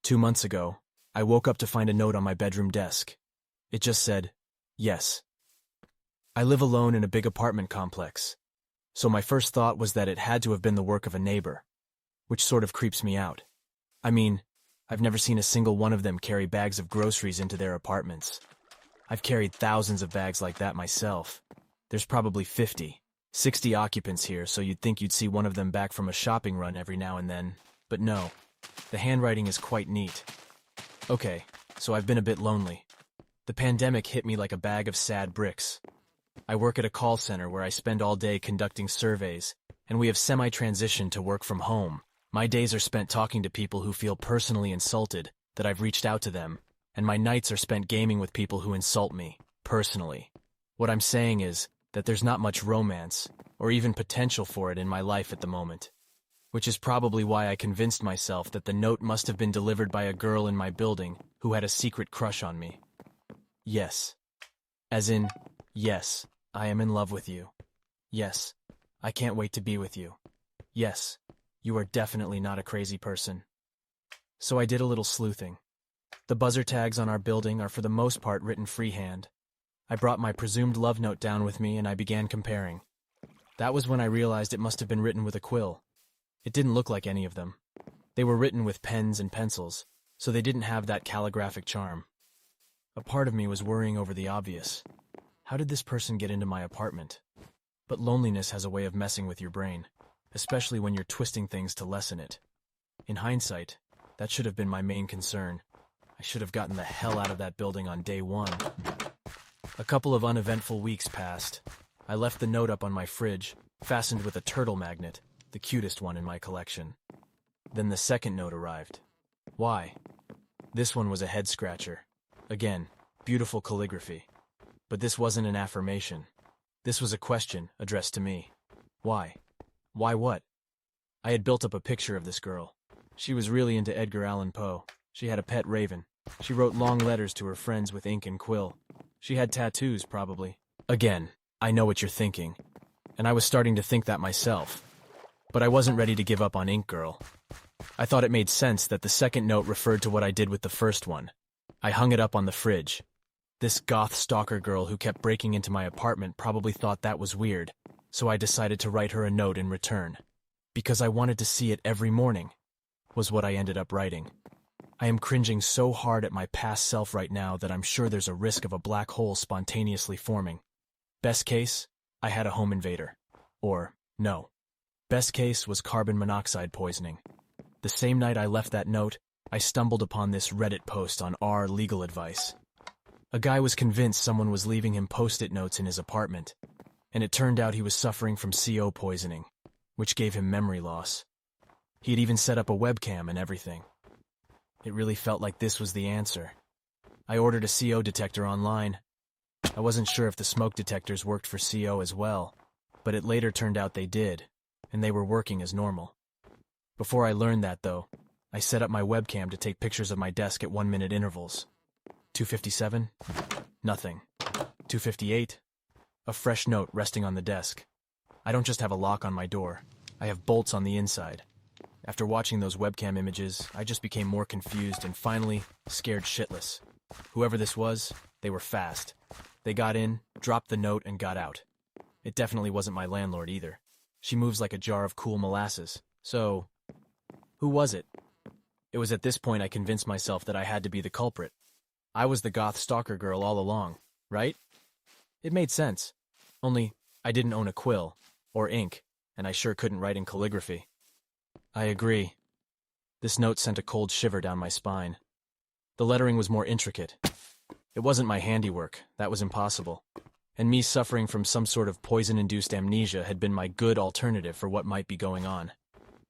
2 months ago, I woke up to find a note on my bedroom desk. It just said, yes. I live alone in a big apartment complex, so my first thought was that it had to have been the work of a neighbor, which sort of creeps me out. I mean, I've never seen a single one of them carry bags of groceries into their apartments. I've carried thousands of bags like that myself. There's probably 50, 60 occupants here, so you'd think you'd see one of them back from a shopping run every now and then, but no. The handwriting is quite neat. Okay, so I've been a bit lonely. The pandemic hit me like a bag of sad bricks. I work at a call center where I spend all day conducting surveys, and we have semi-transitioned to work from home. My days are spent talking to people who feel personally insulted that I've reached out to them, and my nights are spent gaming with people who insult me, personally. What I'm saying is that there's not much romance, or even potential for it in my life at the moment. Which is probably why I convinced myself that the note must have been delivered by a girl in my building who had a secret crush on me. Yes. As in, yes, I am in love with you. Yes, I can't wait to be with you. Yes, you are definitely not a crazy person. So I did a little sleuthing. The buzzer tags on our building are for the most part written freehand. I brought my presumed love note down with me and I began comparing. That was when I realized it must have been written with a quill. It didn't look like any of them. They were written with pens and pencils, so they didn't have that calligraphic charm. A part of me was worrying over the obvious. How did this person get into my apartment? But loneliness has a way of messing with your brain, especially when you're twisting things to lessen it. In hindsight, that should have been my main concern. I should have gotten the hell out of that building on day one. A couple of uneventful weeks passed. I left the note up on my fridge, fastened with a turtle magnet, the cutest one in my collection. Then the second note arrived. Why? This one was a head-scratcher. Again, beautiful calligraphy. But this wasn't an affirmation. This was a question addressed to me. Why? Why what? I had built up a picture of this girl. She was really into Edgar Allan Poe. She had a pet raven. She wrote long letters to her friends with ink and quill. She had tattoos, probably. Again, I know what you're thinking. And I was starting to think that myself. But I wasn't ready to give up on Ink Girl. I thought it made sense that the second note referred to what I did with the first one. I hung it up on the fridge. This goth stalker girl who kept breaking into my apartment probably thought that was weird, so I decided to write her a note in return. Because I wanted to see it every morning, was what I ended up writing. I am cringing so hard at my past self right now that I'm sure there's a risk of a black hole spontaneously forming. Best case, I had a home invader. Or, no. Best case was carbon monoxide poisoning. The same night I left that note, I stumbled upon this Reddit post on R Legal Advice. A guy was convinced someone was leaving him post-it notes in his apartment, and it turned out he was suffering from CO poisoning, which gave him memory loss. He had even set up a webcam and everything. It really felt like this was the answer. I ordered a CO detector online. I wasn't sure if the smoke detectors worked for CO as well, but it later turned out they did, and they were working as normal. Before I learned that, though, I set up my webcam to take pictures of my desk at 1-minute intervals. 2:57? Nothing. 2:58? A fresh note resting on the desk. I don't just have a lock on my door. I have bolts on the inside. After watching those webcam images, I just became more confused and finally scared shitless. Whoever this was, they were fast. They got in, dropped the note, and got out. It definitely wasn't my landlord either. She moves like a jar of cool molasses. So, who was it? It was at this point I convinced myself that I had to be the culprit. I was the goth stalker girl all along, right? It made sense. Only, I didn't own a quill, or ink, and I sure couldn't write in calligraphy. I agree. This note sent a cold shiver down my spine. The lettering was more intricate. It wasn't my handiwork, that was impossible. And me suffering from some sort of poison-induced amnesia had been my good alternative for what might be going on.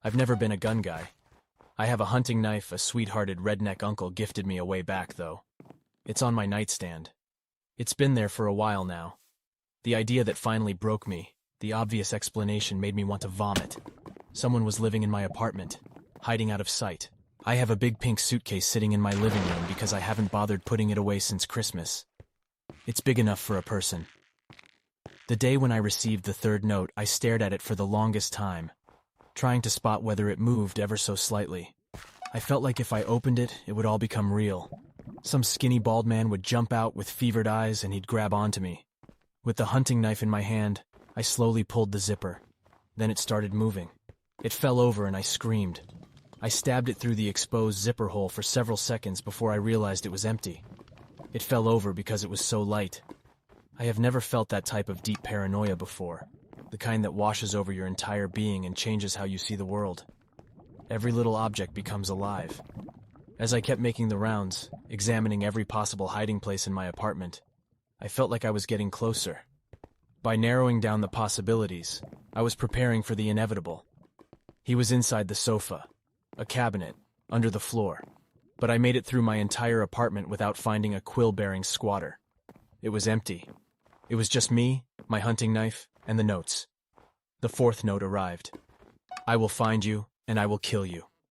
I've never been a gun guy. I have a hunting knife a sweet-hearted redneck uncle gifted me a way back, though. It's on my nightstand. It's been there for a while now. The idea that finally broke me, the obvious explanation made me want to vomit. Someone was living in my apartment, hiding out of sight. I have a big pink suitcase sitting in my living room because I haven't bothered putting it away since Christmas. It's big enough for a person. The day when I received the third note, I stared at it for the longest time, trying to spot whether it moved ever so slightly. I felt like if I opened it, it would all become real. Some skinny bald man would jump out with fevered eyes and he'd grab onto me. With the hunting knife in my hand, I slowly pulled the zipper. Then it started moving. It fell over and I screamed. I stabbed it through the exposed zipper hole for several seconds before I realized it was empty. It fell over because it was so light. I have never felt that type of deep paranoia before, the kind that washes over your entire being and changes how you see the world. Every little object becomes alive. As I kept making the rounds, examining every possible hiding place in my apartment, I felt like I was getting closer. By narrowing down the possibilities, I was preparing for the inevitable. He was inside the sofa, a cabinet, under the floor, but I made it through my entire apartment without finding a quill-bearing squatter. It was empty. It was just me, my hunting knife, and the notes. The fourth note arrived. I will find you, and I will kill you.